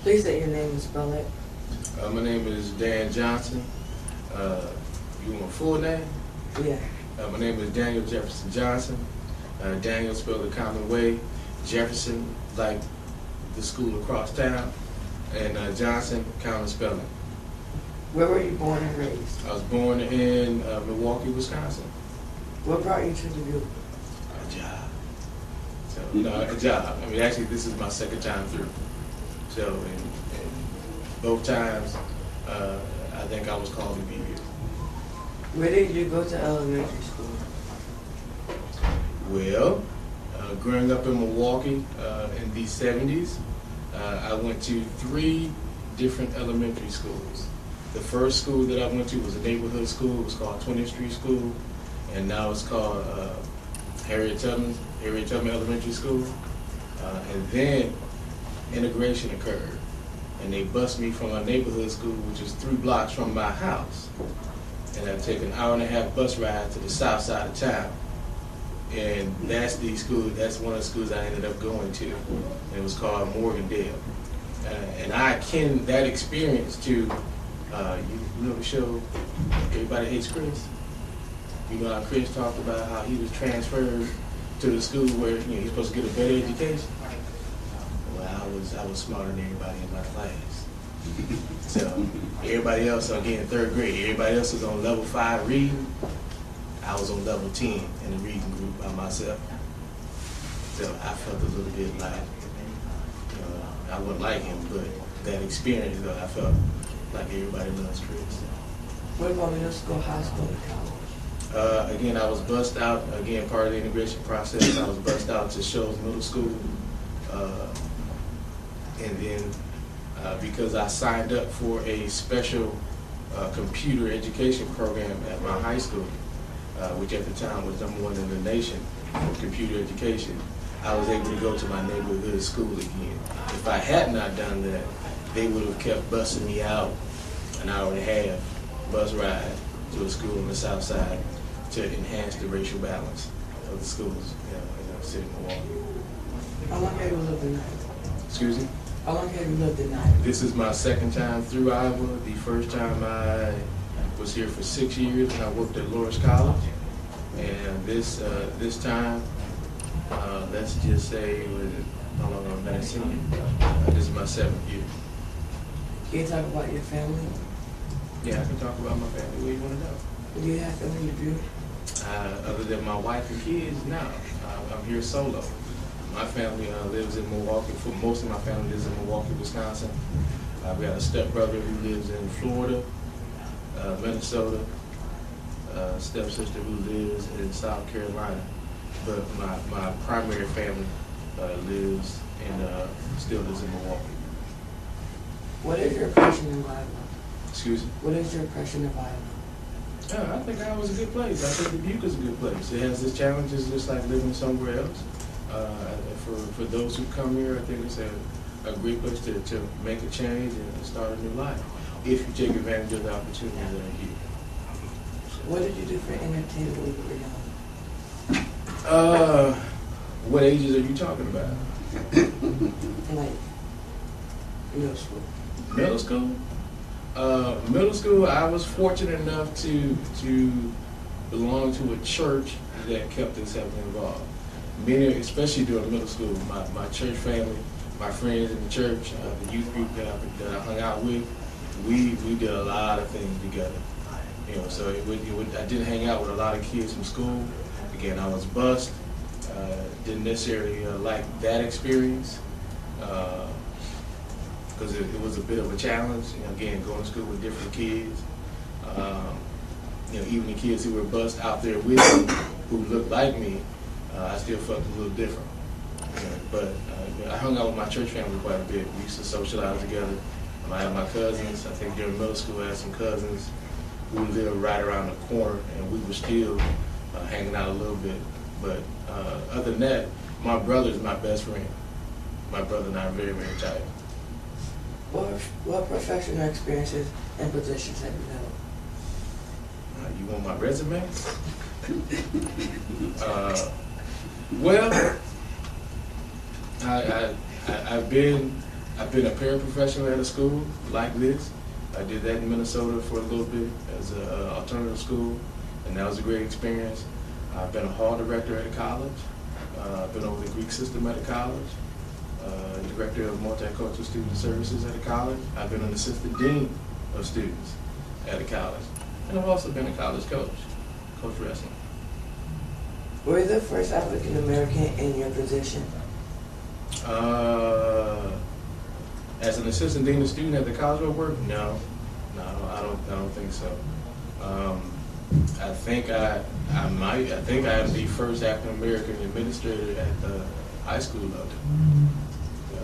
Please say your name and spell it. My name is Dan Johnson. You want my full name? Yeah. My name is Daniel Jefferson Johnson. Daniel spelled the common way. Jefferson, like the school across town. And Johnson, common spelling. Where were you born and raised? I was born in Milwaukee, Wisconsin. What brought you to Dubuque? A job. So, no, a job. I mean, actually, this is my second time through. So, and both times, I think I was called to be here. Where did you go to elementary school? Well, growing up in Milwaukee in the 70s, I went to 3 different elementary schools. The first school that I went to was a neighborhood school. It was called 20th Street School, and now it's called Harriet Tubman Elementary School. And then integration occurred, and they bused me from a neighborhood school, which is 3 blocks from my house. And I take an hour-and-a-half bus ride to the south side of town. And that's the school, that's one of the schools I ended up going to. And it was called Morgandale. And I akin that experience to, you know the show, Everybody Hates Chris? You know how Chris talked about how he was transferred to the school where he's supposed to get a better education? Well, I was smarter than everybody in my class. So everybody else, again, 3rd grade, everybody else was on level 5 reading. I was on level 10 in the reading group by myself. So I felt a little bit like, I wasn't like him, but that experience, I felt like everybody loves Chris. What about middle school, high school, and college? Again, I was bussed out, again, part of the integration process, I was bussed out to Shoals Middle School. And then because I signed up for a special computer education program at my high school, which at the time was #1 in the nation for computer education, I was able to go to my neighborhood school again. If I had not done that, they would have kept busing me out an hour-and-a-half bus ride to a school on the south side to enhance the racial balance of the schools in the city of Milwaukee. How long have you lived in Iowa? Excuse me? How long have you lived in Iowa? This is my 2nd time through Iowa. The first time I was here for 6 years and I worked at Loris College. And this time, let's just say, how long I've been a senior? This is my 7th year. Can you talk about your family? Yeah, I can talk about my family. What do you want to know? Do you have family in Dubuque? Other than my wife and kids, no. I'm here solo. My family lives in Milwaukee. Most of my family lives in Milwaukee, Wisconsin. We got a stepbrother who lives in Florida, Minnesota, stepsister who lives in South Carolina. But my primary family still lives in Milwaukee. What is your impression of Iowa? Excuse me? What is your impression of Iowa? I think Iowa's a good place. I think Dubuque is a good place. It has its challenges just like living somewhere else. For those who come here, I think it's a great place to make a change and start a new life if you take advantage of the opportunities that are here. What did you do for entertainment when you were young? What ages are you talking about? Like middle school. Middle school? Middle school, I was fortunate enough to belong to a church that kept us heavily involved. Many, especially during middle school, my church family, my friends in the church, the youth group that I hung out with, we did a lot of things together. So I didn't hang out with a lot of kids from school. Again, I was bused. Didn't necessarily like that experience because it was a bit of a challenge. Again, going to school with different kids. Even the kids who were bused out there with me, who looked like me, I still felt a little different. But I hung out with my church family quite a bit. We used to socialize together. I had my cousins. I think during middle school I had some cousins who lived right around the corner, and we were still hanging out a little bit. But other than that, my brother is my best friend. My brother and I are very, very tight. What professional experiences and positions have you held? You want my resume? Well, I've been I've been a paraprofessional at a school like this. I did that in Minnesota for a little bit as an alternative school, and that was a great experience. I've been a hall director at a college. I've been over the Greek system at a college. Director of multicultural student services at a college. I've been an assistant dean of students at a college. And I've also been a college coach wrestling. Were you the first African American in your position? As an assistant dean of student at the college I work, no, I don't think so. I think I am the first African American administrator at the high school level.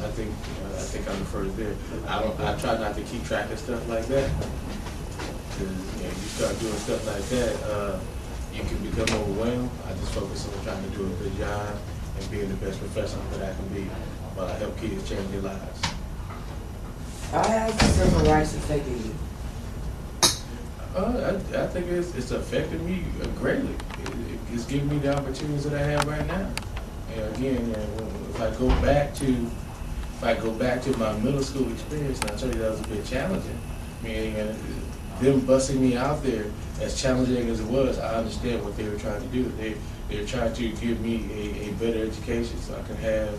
I think I'm the first there. I try not to keep track of stuff like that. Because you start doing stuff like that, you can become overwhelmed. I just focus on trying to do a good job and being the best professional that I can be while I help kids change their lives. How has civil rights affected you? I think it's affected me greatly. It's given me the opportunities that I have right now. And again, if I go back to my middle school experience, and I tell you that was a bit challenging. Meaning, them busing me out there, as challenging as it was, I understand what they were trying to do. They were trying to give me a better education so I can have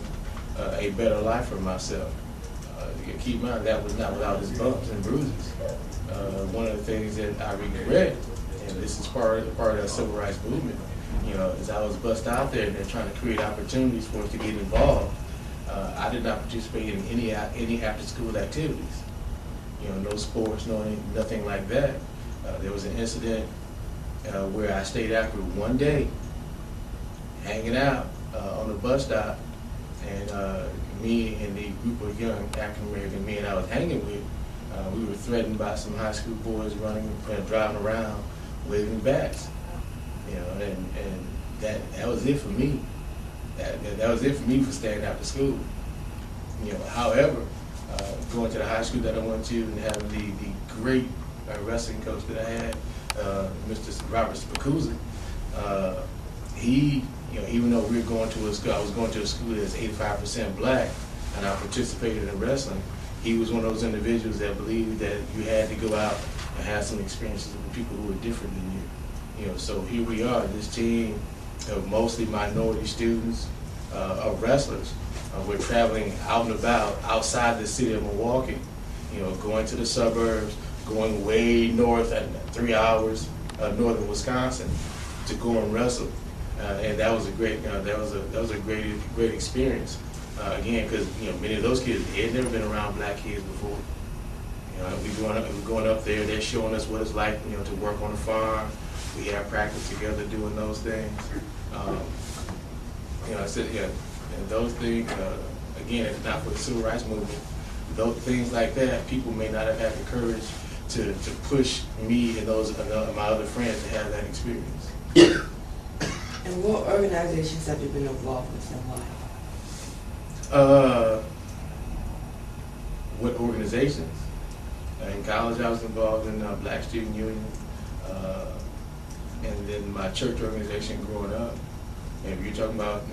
a better life for myself. Keep in mind, that was not without its bumps and bruises. One of the things that I regret, and this is part of that civil rights movement, is I was bust out there and they're trying to create opportunities for us to get involved. I did not participate in any after school activities. No sports, nothing like that. There was an incident where I stayed after one day, hanging out on the bus stop, and me and the group of young African American men I was hanging with, we were threatened by some high school boys running and driving around waving bats. And that was it for me. That was it for me for staying after school. However, going to the high school that I went to and having the great wrestling coach that I had, Mr. Robert Spacuzzi, he, even though we were going to a school, I was going to a school that's 85% black, and I participated in wrestling. He was one of those individuals that believed that you had to go out and have some experiences with people who were different than you. So here we are, this team of mostly minority students, of wrestlers. We're traveling out and about outside the city of Milwaukee, going to the suburbs, going way north at 3 hours northern Wisconsin to go and wrestle. And that was a great, that was a great experience. Again, because many of those kids, they had never been around black kids before. We're going up there. They're showing us what it's like, to work on a farm. We have practice together doing those things. I said, and those things. Again, if not for the civil rights movement, those things like that, people may not have had the courage to push me and those my other friends to have that experience. And what organizations have you been involved with and why? What organizations? In college, I was involved in Black Student Union, and then my church organization growing up. And if you're talking about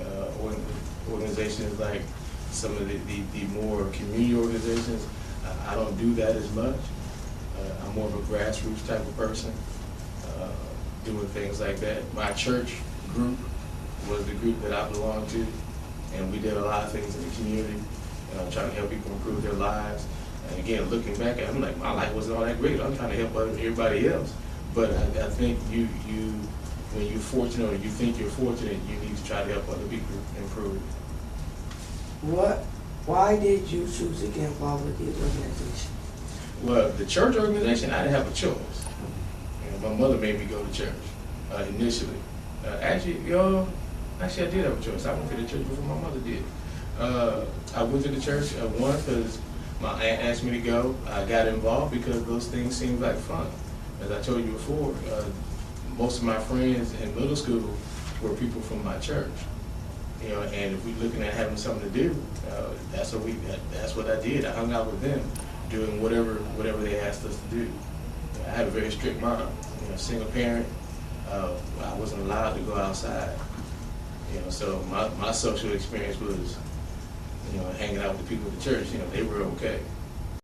organizations like some of the more community organizations, I don't do that as much. I'm more of a grassroots type of person, doing things like that. My church group was the group that I belonged to, and we did a lot of things in the community, trying to help people improve their lives. And again, looking back at it, I'm like, my life wasn't all that great. I'm trying to help everybody else. But I think when you're fortunate or you think you're fortunate, you need to try to help other people improve. Why did you choose to get involved with these organizations? Well, the church organization, I didn't have a choice. My mother made me go to church initially. Actually, I did have a choice. I went to the church before my mother did. I went to the church, one, because my aunt asked me to go. I got involved because those things seemed like fun. As I told you before, most of my friends in middle school were people from my church. And if we're looking at having something to do, that's what I did. I hung out with them, doing whatever they asked us to do. I had a very strict mom, single parent. I wasn't allowed to go outside. So my social experience was hanging out with the people at the church, they were okay.